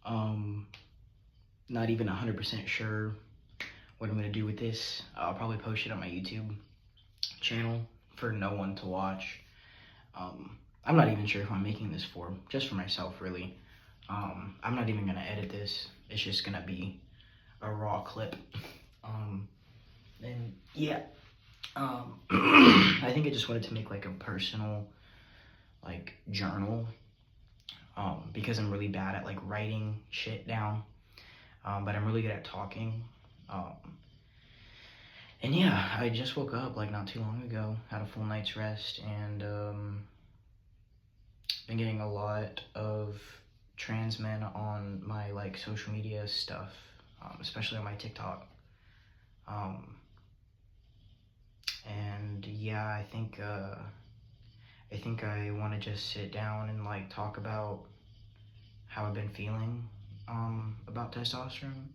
Um, Not even 100% sure what I'm gonna do with this. I'll probably post it on my YouTube channel for no one to watch. I'm not even sure who I'm making this for, just for myself, really. I'm not even gonna edit this. It's just gonna be a raw clip. And yeah, I think I just wanted to make like a personal like journal, because I'm really bad at like writing shit down, but I'm really good at talking. Um, and yeah, I just woke up like not too long ago, had a full night's rest, and been getting a lot of trans men on my like social media stuff, especially on my TikTok. Um, and yeah, I think I want to just sit down and like talk about how I've been feeling about testosterone.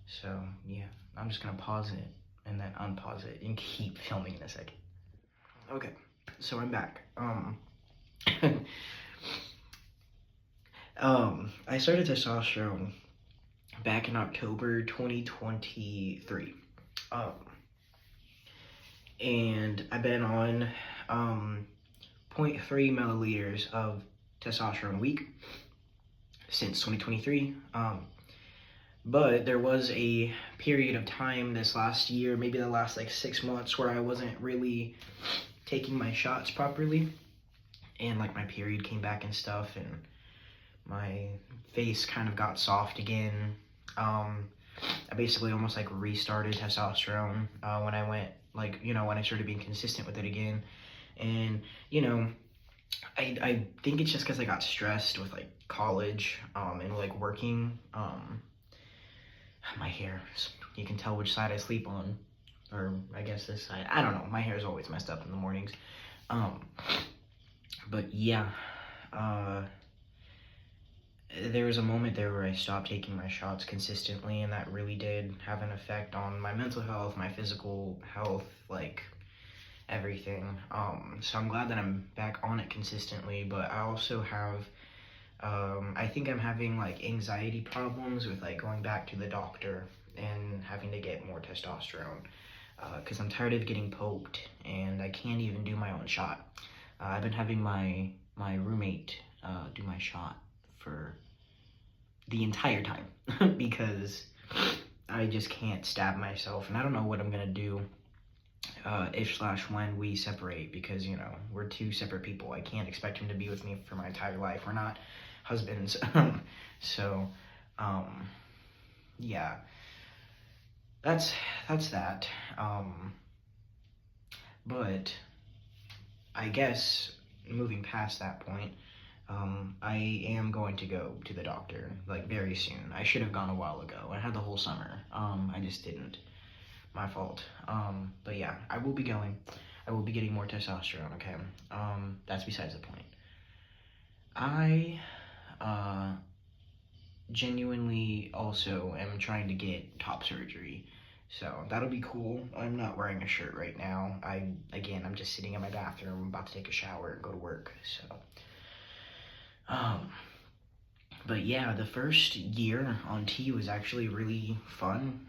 So yeah, I'm just gonna pause it and then unpause it and keep filming in a second. Okay, so I'm back. I started testosterone back in October 2023. Um, and I've been on zero point 0.3 milliliters of testosterone a week since 2023. But there was a period of time this last year, maybe the last like 6 months, where I wasn't really taking my shots properly, and like my period came back and stuff, and my face kind of got soft again. I basically almost like restarted testosterone when I went like, when I started being consistent with it again. And I think it's just because I got stressed with like college and like working. My hair, you can tell which side I sleep on, or I guess this side. I don't know, my hair is always messed up in the mornings. But yeah, there was a moment there where I stopped taking my shots consistently, and that really did have an effect on my mental health, my physical health, like everything. So I'm glad that I'm back on it consistently, but I also have, I think I'm having like anxiety problems with like going back to the doctor and having to get more testosterone, because I'm tired of getting poked and I can't even do my own shot. I've been having my roommate do my shot for the entire time because I just can't stab myself, and I don't know what I'm gonna do if/when we separate, because we're two separate people. I can't expect him to be with me for my entire life. We're not husbands. So yeah, that's that. But I guess moving past that point, I am going to go to the doctor like very soon. I should have gone a while ago. I had the whole summer. I just didn't. My fault. But yeah, I will be going. I will be getting more testosterone. Okay. That's besides the point. I genuinely also am trying to get top surgery. So that'll be cool. I'm not wearing a shirt right now. I'm just sitting in my bathroom. I'm about to take a shower and go to work. So but yeah, the first year on T was actually really fun.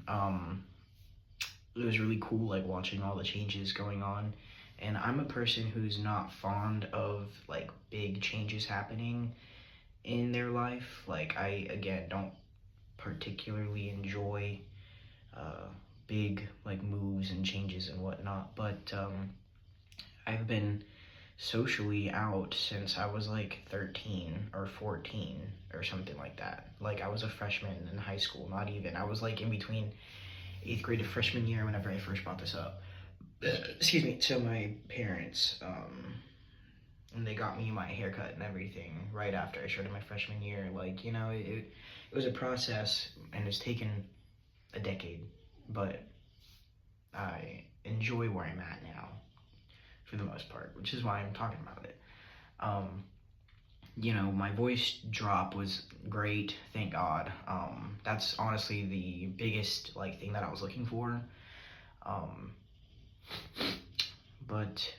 It was really cool, like watching all the changes going on. And I'm a person who's not fond of like big changes happening in their life. Like I again don't particularly enjoy big like moves and changes and whatnot. But I've been socially out since I was like 13 or 14 or something like that. Like I was a freshman in high school, not even. I was like in between 8th grade to freshman year whenever I first brought this up. Excuse me, to my parents. And they got me my haircut and everything right after I started my freshman year. Like, it was a process, and it's taken a decade, but I enjoy where I'm at now for the most part, which is why I'm talking about it. My voice drop was great, thank God. That's honestly the biggest like thing that I was looking for. But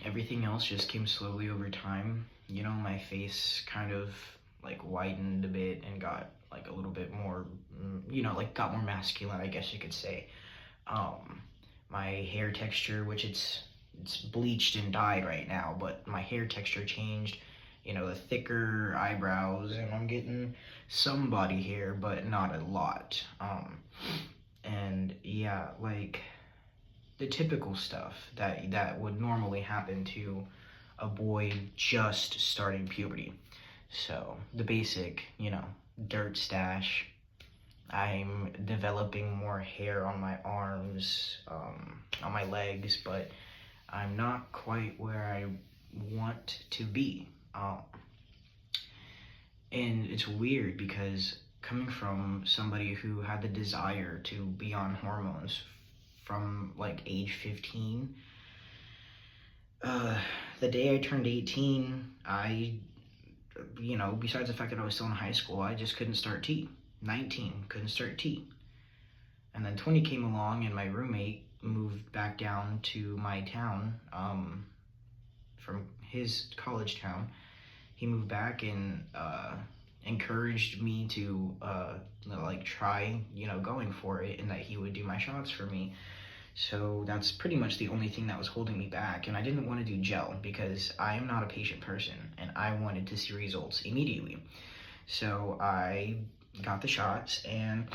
everything else just came slowly over time. My face kind of like widened a bit and got like a little bit more, you know, like got more masculine, I guess you could say. My hair texture, which it's bleached and dyed right now, but my hair texture changed. You know, the thicker eyebrows, and I'm getting some body hair, but not a lot. And yeah, like the typical stuff that would normally happen to a boy just starting puberty. So the basic, you know, dirt stash. I'm developing more hair on my arms, on my legs, but I'm not quite where I want to be. And it's weird because coming from somebody who had the desire to be on hormones from like age 15, the day I turned 18, you know, besides the fact that I was still in high school, I just couldn't start T. 19, couldn't start T. And then 20 came along, and my roommate moved back down to my town, from his college town. He moved back and encouraged me to like try, you know, going for it, and that he would do my shots for me. So that's pretty much the only thing that was holding me back. And I didn't want to do gel because I am not a patient person, and I wanted to see results immediately. So I got the shots and,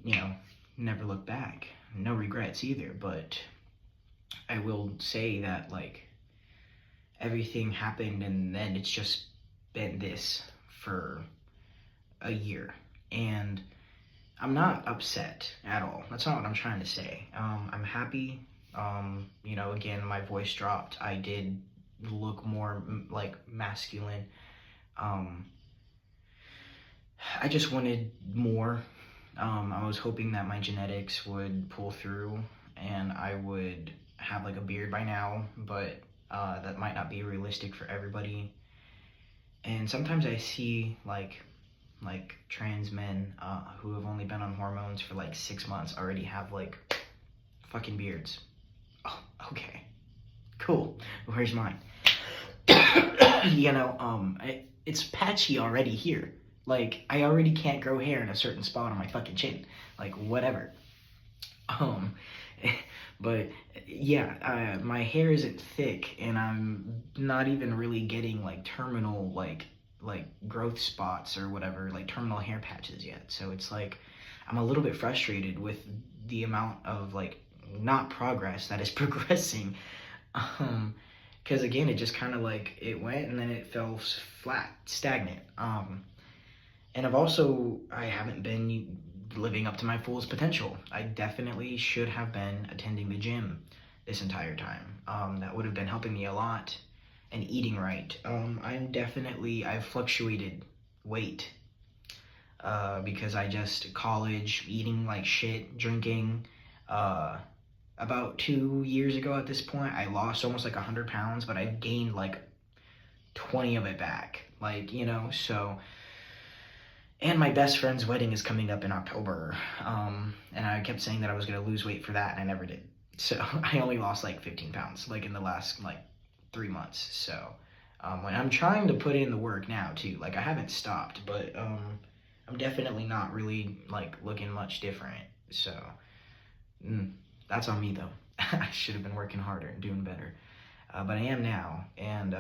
you know, never looked back. No regrets either, but I will say that, like, everything happened, and then it's just been this for a year. And I'm not upset at all. That's not what I'm trying to say. I'm happy. You know, again, my voice dropped. I did look more like masculine. I just wanted more. I was hoping that my genetics would pull through and I would have like a beard by now, but that might not be realistic for everybody. And sometimes I see like trans men who have only been on hormones for like 6 months already have like fucking beards. Oh, okay, cool. Where's mine? You know, it's patchy already here. Like, I already can't grow hair in a certain spot on my fucking chin. Like, whatever. But yeah, my hair isn't thick, and I'm not even really getting like terminal like growth spots or whatever, like terminal hair patches yet. So it's like I'm a little bit frustrated with the amount of like not progress that is progressing. Because again, it just kind of like it went and then it fell flat, stagnant. And I haven't been living up to my fullest potential. I definitely should have been attending the gym this entire time. That would have been helping me a lot, and eating right. I've fluctuated weight because I just college, eating like shit, drinking. About 2 years ago at this point, I lost almost like 100 pounds, but I've gained like 20 of it back. Like, you know, so. And my best friend's wedding is coming up in October, and I kept saying that I was going to lose weight for that, and I never did. So I only lost like 15 pounds, like in the last like 3 months. So when I'm trying to put in the work now too, like I haven't stopped, but I'm definitely not really like looking much different. So that's on me though. I should have been working harder and doing better, but I am now, and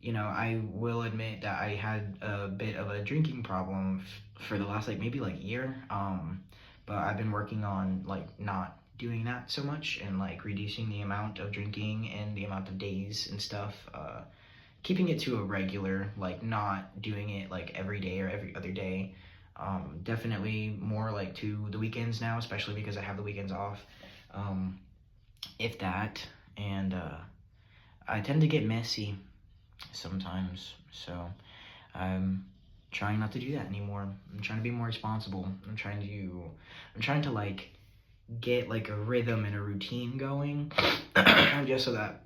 you know, I will admit that I had a bit of a drinking problem for the last like maybe like year, but I've been working on like not doing that so much, and like reducing the amount of drinking and the amount of days and stuff, keeping it to a regular, like not doing it like every day or every other day. Definitely more like to the weekends now, especially because I have the weekends off, if that. And I tend to get messy sometimes, so I'm trying not to do that anymore. I'm trying to be more responsible. I'm trying to like get like a rhythm and a routine going, just so that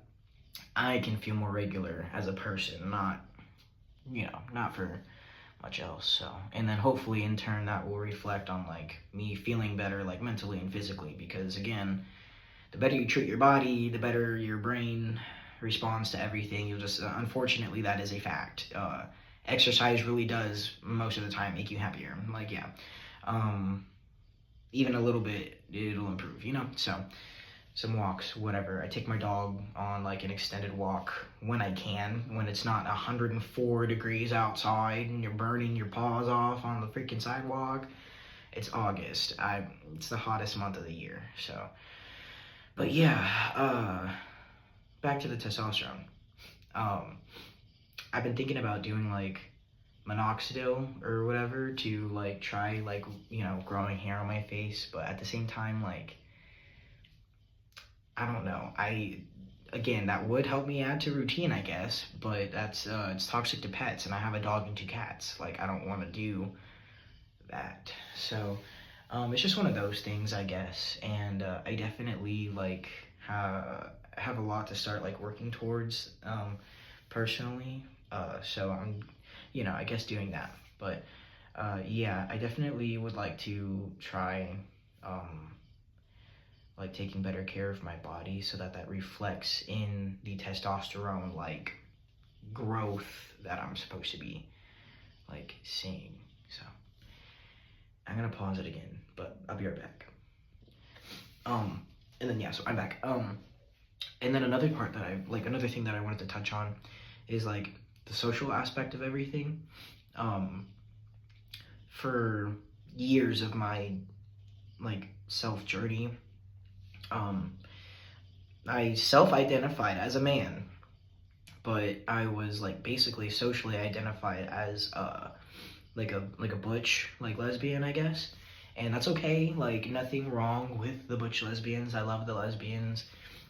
I can feel more regular as a person, not, you know, not for much else. So, and then hopefully in turn that will reflect on like me feeling better, like mentally and physically, because again, the better you treat your body, the better your brain responds to everything. You'll just, unfortunately, that is a fact. exercise really does most of the time make you happier. Like, yeah, even a little bit, it'll improve, you know? So, some walks, whatever. I take my dog on like an extended walk when I can, when it's not 104 degrees outside and you're burning your paws off on the freaking sidewalk. It's August. It's the hottest month of the year, so. But yeah, back to the testosterone. I've been thinking about doing like minoxidil or whatever to like try like, you know, growing hair on my face, but at the same time, like, I don't know. Again, that would help me add to routine, I guess, but that's it's toxic to pets, and I have a dog and 2 cats. Like, I don't want to do that. So, it's just one of those things, I guess, and I definitely like have a lot to start like working towards personally. So I'm, you know, I guess doing that. But yeah, I definitely would like to try like taking better care of my body so that that reflects in the testosterone like growth that I'm supposed to be like seeing. So I'm gonna pause it again, but I'll be right back. And then yeah, so I'm back. And then another part that another thing that I wanted to touch on is like the social aspect of everything. For years of my like self journey, I self-identified as a man, but I was like basically socially identified as like a butch like lesbian, I guess. And that's okay. Like, nothing wrong with the butch lesbians. I love the lesbians.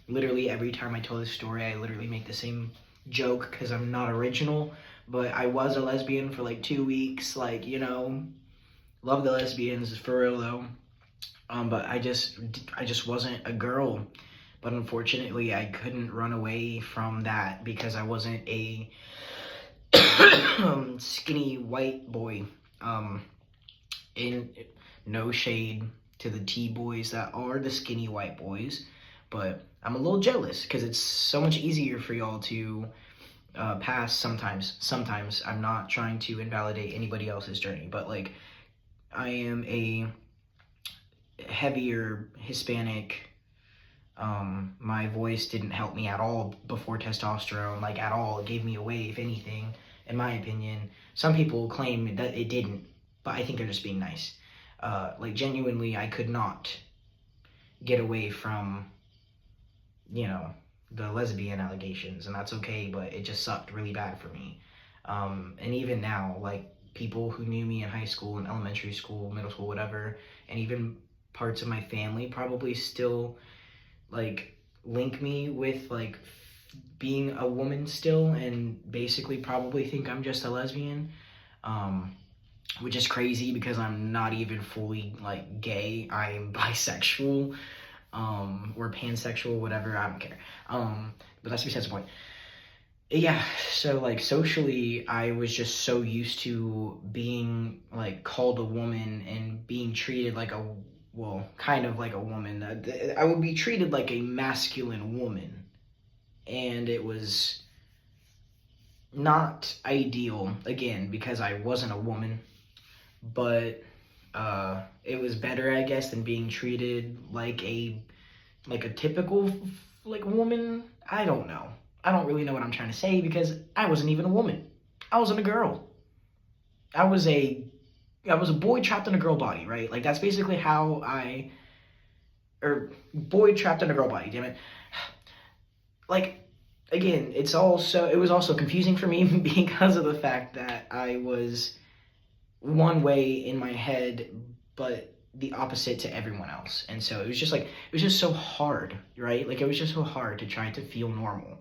Literally every time I tell this story, I literally make the same joke because I'm not original. But I was a lesbian for like 2 weeks. Like, you know, love the lesbians for real though. But I just wasn't a girl. But unfortunately, I couldn't run away from that because I wasn't a skinny white boy. In no shade to the T-boys that are the skinny white boys, but I'm a little jealous because it's so much easier for y'all to pass sometimes. Sometimes I'm not trying to invalidate anybody else's journey, but like I am a heavier Hispanic. My voice didn't help me at all before testosterone, like at all. It gave me away, if anything, in my opinion. Some people claim that it didn't, but I think they're just being nice. Like genuinely, I could not get away from, you know, the lesbian allegations, and that's okay, but it just sucked really bad for me. And even now, like people who knew me in high school and elementary school, middle school, whatever, and even parts of my family probably still like link me with like being a woman still, and basically probably think I'm just a lesbian. Which is crazy because I'm not even fully like gay. I'm bisexual, or pansexual, whatever. I don't care. But that's besides the point. Yeah, so like socially, I was just so used to being like called a woman and being treated like a, well, kind of like a woman. I would be treated like a masculine woman, and it was not ideal, again, because I wasn't a woman. But it was better, I guess, than being treated like a typical like woman. I don't know. I don't really know what I'm trying to say because I wasn't even a woman. I wasn't a girl. I was a boy trapped in a girl body, right? Like that's basically how or boy trapped in a girl body, damn it. Like, again, it was also confusing for me because of the fact that I was one way in my head, but the opposite to everyone else. And so it was just so hard, right? Like it was just so hard to try to feel normal.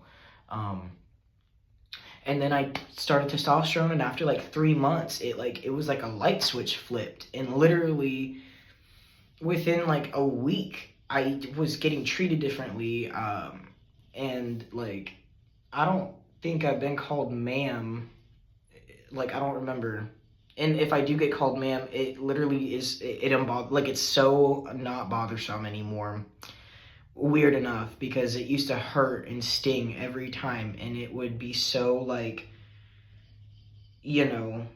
And then I started testosterone, and after like 3 months, it was like a light switch flipped, and literally within like a week, I was getting treated differently. And like, I don't think I've been called ma'am. Like, I don't remember. And if I do get called ma'am, it literally is, like, it's so not bothersome anymore. Weird enough, because it used to hurt and sting every time, and it would be so, like,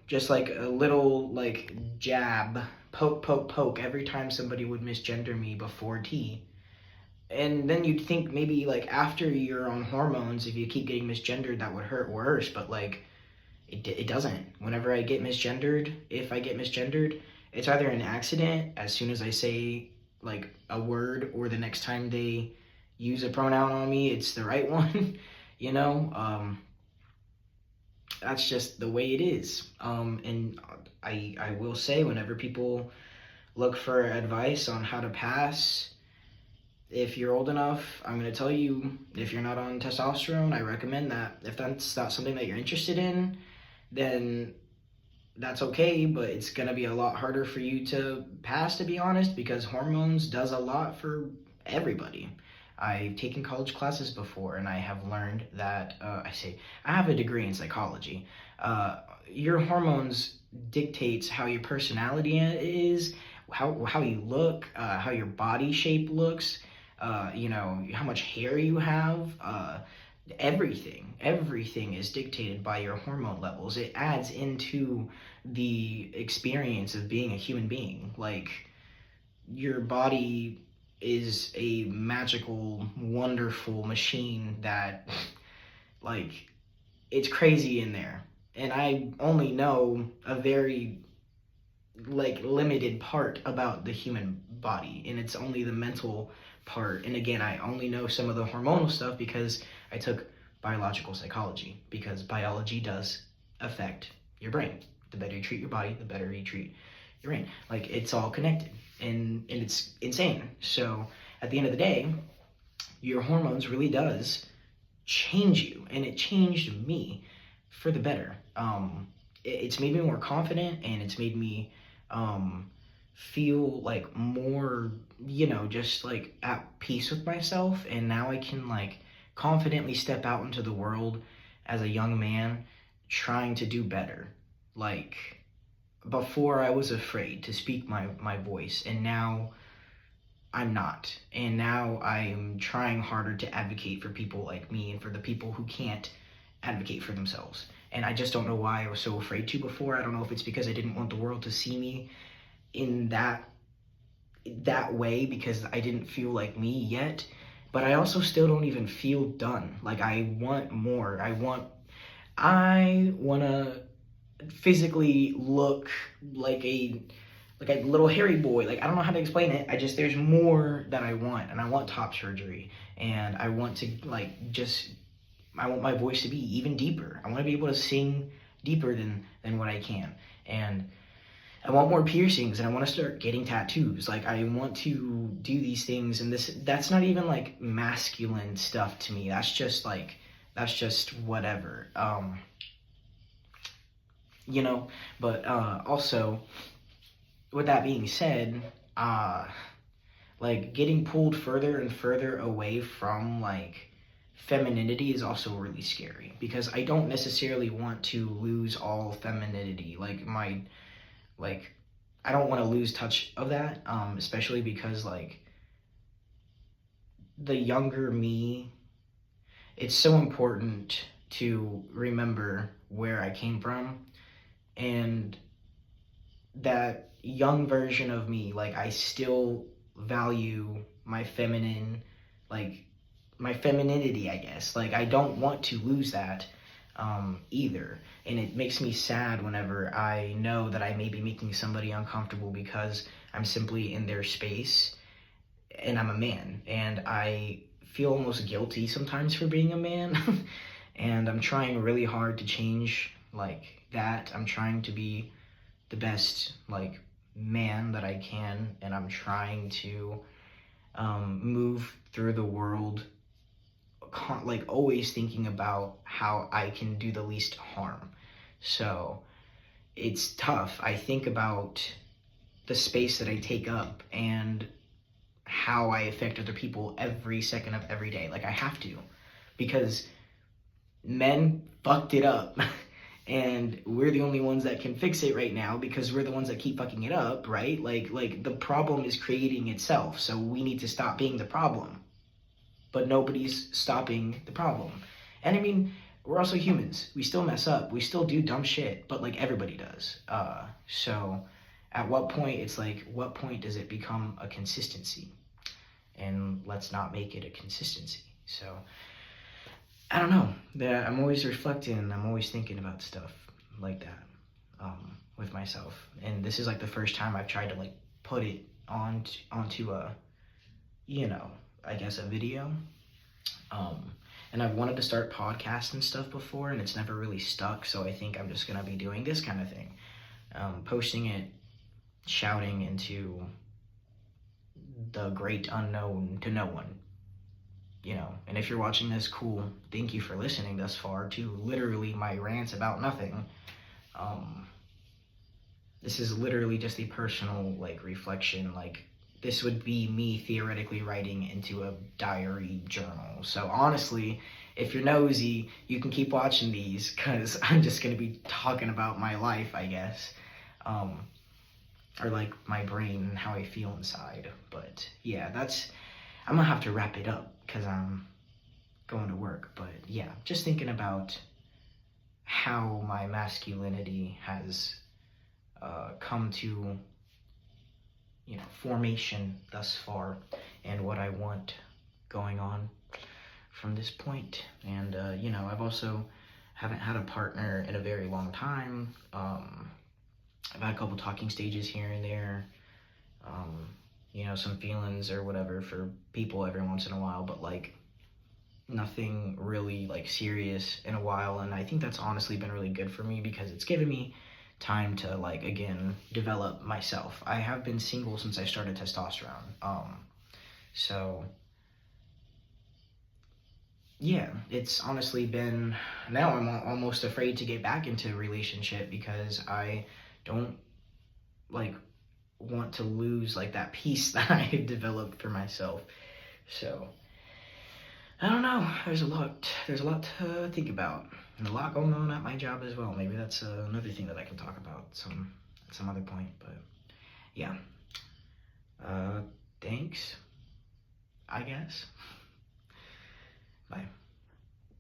just like a little like jab, poke, poke, poke every time somebody would misgender me before T. And then you'd think maybe like after you're on hormones, if you keep getting misgendered, that would hurt worse. But like it doesn't. Whenever I get misgendered, if I get misgendered, it's either an accident as soon as I say like a word, or the next time they use a pronoun on me, it's the right one. you know. That's just the way it is. And I will say, whenever people look for advice on how to pass, if you're old enough, I'm going to tell you, if you're not on testosterone, I recommend that. If that's not something that you're interested in, then that's okay, but it's going to be a lot harder for you to pass, to be honest, because hormones does a lot for everybody. I've taken college classes before, and I have learned that, I have a degree in psychology. Your hormones dictates how your personality is, how you look, how your body shape looks, how much hair you have. Everything is dictated by your hormone levels. It adds into the experience of being a human being. Like, your body is a magical, wonderful machine that, like, it's crazy in there. And I only know a very, like, limited part about the human body, and it's only the mental part. And again, I only know some of the hormonal stuff because I took biological psychology, because biology does affect your brain. The better you treat your body, the better you treat your brain. Like, it's all connected, and it's insane. So at the end of the day, your hormones really does change you, and it changed me for the better. It's made me more confident, and it's made me feel like more, just like at peace with myself. And now I can like confidently step out into the world as a young man trying to do better. Like, before, I was afraid to speak my voice, and now I'm not. And now I'm trying harder to advocate for people like me, and for the people who can't advocate for themselves. And I just don't know why I was so afraid to before. I don't know if it's because I didn't want the world to see me in that way, because I didn't feel like me yet. But I also still don't even feel done. Like, I want more. I want to physically look like a little hairy boy. Like, I don't know how to explain it. There's more that I want, and I want top surgery, and I want to I want my voice to be even deeper. I want to be able to sing deeper than what I can. And I want more piercings, and I want to start getting tattoos. Like, I want to do these things, and that's not even like masculine stuff to me. That's just whatever. But also, with that being said, like, getting pulled further and further away from like femininity is also really scary, because I don't necessarily want to lose all femininity. I don't want to lose touch of that, especially because like the younger me, it's so important to remember where I came from, and that young version of me, like, I still value my femininity, I guess. Like, I don't want to lose that either. And it makes me sad whenever I know that I may be making somebody uncomfortable because I'm simply in their space, and I'm a man. And I feel almost guilty sometimes for being a man. And I'm trying really hard to change like that. I'm trying to be the best like man that I can, and I'm trying to move through the world like always thinking about how I can do the least harm. So it's tough. I think about the space that I take up and how I affect other people every second of every day. Like, I have to, because men fucked it up. And we're the only ones that can fix it right now, because we're the ones that keep fucking it up, right? Like the problem is creating itself, so we need to stop being the problem. But nobody's stopping the problem. And I mean, we're also humans. We still mess up. We still do dumb shit, but like everybody does. So at what point, it's like, what point does it become a consistency? And let's not make it a consistency. So I don't know. I'm always reflecting and I'm always thinking about stuff like that with myself. And this is like the first time I've tried to like put it onto a, you know, I guess a video. And I've wanted to start podcasts and stuff before, and it's never really stuck. So I think I'm just gonna be doing this kind of thing, posting it, shouting into the great unknown to no one. You know, and if you're watching this, cool. Thank you for listening thus far to literally my rants about nothing. This is literally just a personal like reflection. Like this would be me theoretically writing into a diary journal. So honestly, if you're nosy, you can keep watching these because I'm just gonna be talking about my life, I guess. Or like my brain and how I feel inside. But yeah, I'm gonna have to wrap it up because I'm going to work. But yeah, just thinking about how my masculinity has come to, you know, formation thus far, and what I want going on from this point. And you know, I've also haven't had a partner in a very long time. I've had a couple talking stages here and there. You know, some feelings or whatever for people every once in a while, but like nothing really like serious in a while. And I think that's honestly been really good for me because it's given me time to like again develop myself. I have been single since I started testosterone. So yeah, it's honestly been, now I'm almost afraid to get back into a relationship because I don't like want to lose like that peace that I developed for myself. So I don't know. There's a lot to think about, and a lot going on at my job as well. Maybe that's another thing that I can talk about at some other point. But yeah, thanks, I guess. Bye.